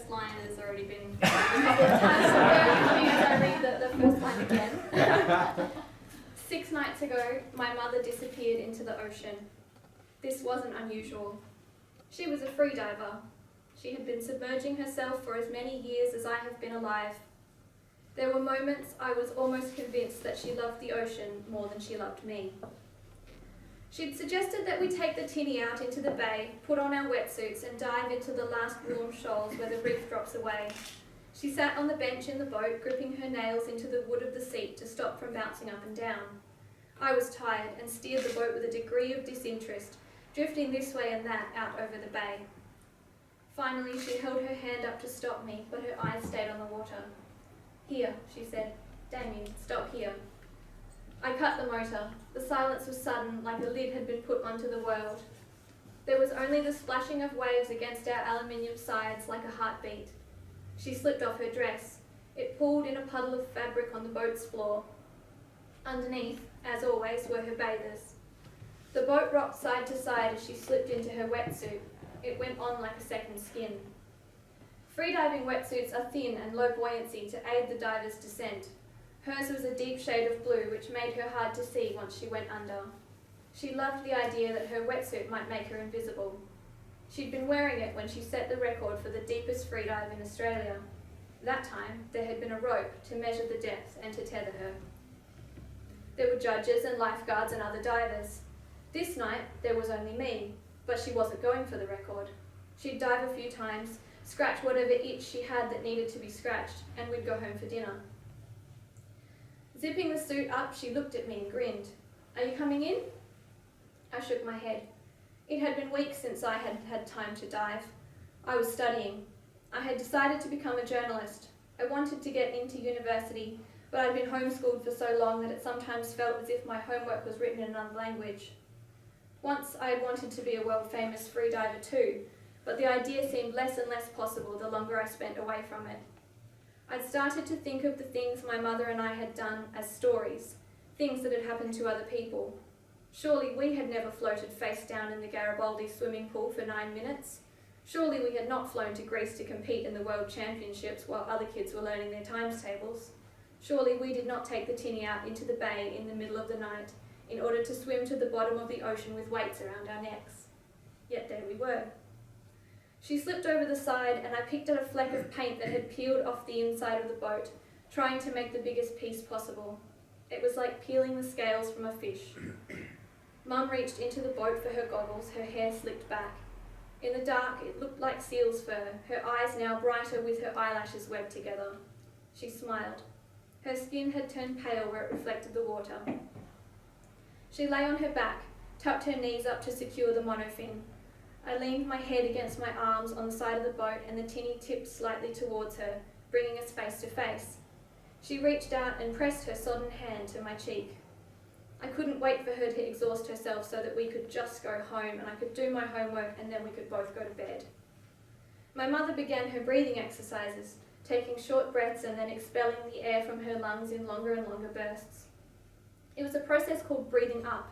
first line has already been a couple of times, so bear with me as I read the first line again. 6 nights ago, my mother disappeared into the ocean. This wasn't unusual. She was a freediver. She had been submerging herself for as many years as I have been alive. There were moments I was almost convinced that she loved the ocean more than she loved me. She'd suggested that we take the tinny out into the bay, put on our wetsuits and dive into the last warm shoals where the reef drops away. She sat on the bench in the boat, gripping her nails into the wood of the seat to stop from bouncing up and down. I was tired and steered the boat with a degree of disinterest, drifting this way and that out over the bay. Finally, she held her hand up to stop me, but her eyes stayed on the water. "Here," she said. "Damien, stop here." I cut the motor. The silence was sudden, like a lid had been put onto the world. There was only the splashing of waves against our aluminium sides like a heartbeat. She slipped off her dress. It pooled in a puddle of fabric on the boat's floor. Underneath, as always, were her bathers. The boat rocked side to side as she slipped into her wetsuit. It went on like a second skin. Freediving wetsuits are thin and low buoyancy to aid the diver's descent. Hers was a deep shade of blue, which made her hard to see once she went under. She loved the idea that her wetsuit might make her invisible. She'd been wearing it when she set the record for the deepest freedive in Australia. That time, there had been a rope to measure the depth and to tether her. There were judges and lifeguards and other divers. This night, there was only me, but she wasn't going for the record. She'd dive a few times, scratch whatever itch she had that needed to be scratched, and we'd go home for dinner. Zipping the suit up, she looked at me and grinned. "Are you coming in?" I shook my head. It had been weeks since I had had time to dive. I was studying. I had decided to become a journalist. I wanted to get into university, but I'd been homeschooled for so long that it sometimes felt as if my homework was written in another language. Once I had wanted to be a world-famous freediver too, but the idea seemed less and less possible the longer I spent away from it. I'd started to think of the things my mother and I had done as stories, things that had happened to other people. Surely we had never floated face down in the Garibaldi swimming pool for 9 minutes. Surely we had not flown to Greece to compete in the World Championships while other kids were learning their times tables. Surely we did not take the tinny out into the bay in the middle of the night in order to swim to the bottom of the ocean with weights around our necks. Yet there we were. She slipped over the side and I picked at a fleck of paint that had peeled off the inside of the boat, trying to make the biggest piece possible. It was like peeling the scales from a fish. Mum reached into the boat for her goggles, her hair slicked back. In the dark, it looked like seal's fur, her eyes now brighter with her eyelashes webbed together. She smiled. Her skin had turned pale where it reflected the water. She lay on her back, tucked her knees up to secure the monofin. I leaned my head against my arms on the side of the boat and the tinny tipped slightly towards her, bringing us face to face. She reached out and pressed her sodden hand to my cheek. I couldn't wait for her to exhaust herself so that we could just go home and I could do my homework and then we could both go to bed. My mother began her breathing exercises, taking short breaths and then expelling the air from her lungs in longer and longer bursts. It was a process called breathing up.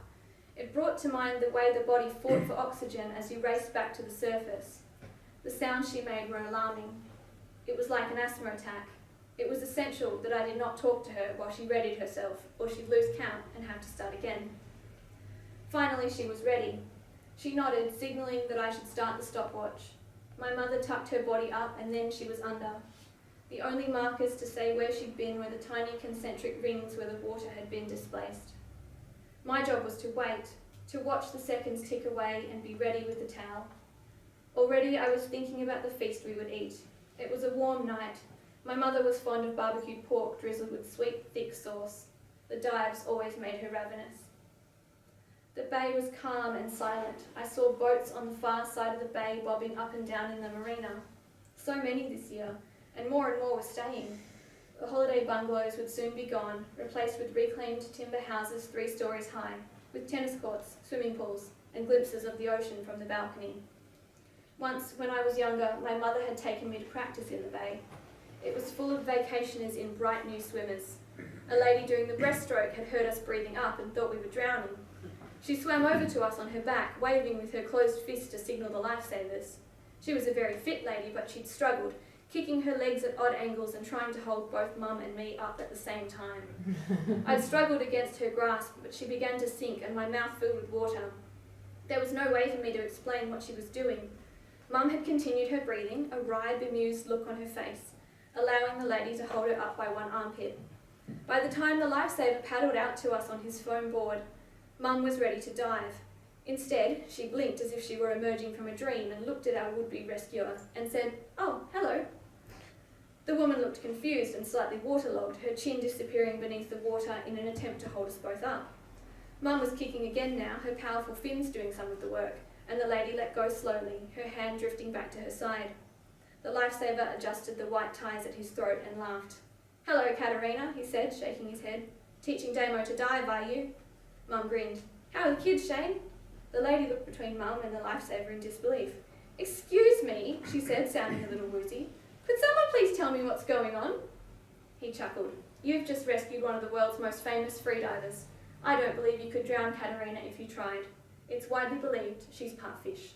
It brought to mind the way the body fought for oxygen as you raced back to the surface. The sounds she made were alarming. It was like an asthma attack. It was essential that I did not talk to her while she readied herself, or she'd lose count and have to start again. Finally, she was ready. She nodded, signalling that I should start the stopwatch. My mother tucked her body up and then she was under. The only markers to say where she'd been were the tiny concentric rings where the water had been displaced. My job was to wait, to watch the seconds tick away and be ready with the towel. Already I was thinking about the feast we would eat. It was a warm night. My mother was fond of barbecued pork drizzled with sweet, thick sauce. The dives always made her ravenous. The bay was calm and silent. I saw boats on the far side of the bay bobbing up and down in the marina. So many this year, and more were staying. The holiday bungalows would soon be gone, replaced with reclaimed timber houses 3 stories high, with tennis courts, swimming pools, and glimpses of the ocean from the balcony. Once, when I was younger, my mother had taken me to practice in the bay. It was full of vacationers in bright new swimmers. A lady doing the breaststroke had heard us breathing up and thought we were drowning. She swam over to us on her back, waving with her closed fist to signal the lifesavers. She was a very fit lady, but she'd struggled, kicking her legs at odd angles and trying to hold both Mum and me up at the same time. I'd struggled against her grasp, but she began to sink and my mouth filled with water. There was no way for me to explain what she was doing. Mum had continued her breathing, a wry, bemused look on her face, allowing the lady to hold her up by one armpit. By the time the lifesaver paddled out to us on his foam board, Mum was ready to dive. Instead, she blinked as if she were emerging from a dream and looked at our would-be rescuer and said, "Oh, hello." The woman looked confused and slightly waterlogged, her chin disappearing beneath the water in an attempt to hold us both up. Mum was kicking again now, her powerful fins doing some of the work, and the lady let go slowly, her hand drifting back to her side. The lifesaver adjusted the white ties at his throat and laughed. "Hello, Katerina," he said, shaking his head. "Teaching Damo to dive, are you?" Mum grinned. "How are the kids, Shane?" The lady looked between Mum and the lifesaver in disbelief. "Excuse me," she said, sounding a little woozy. "Could someone please tell me what's going on?" He chuckled. "You've just rescued one of the world's most famous freedivers. I don't believe you could drown Katerina if you tried. It's widely believed she's part fish."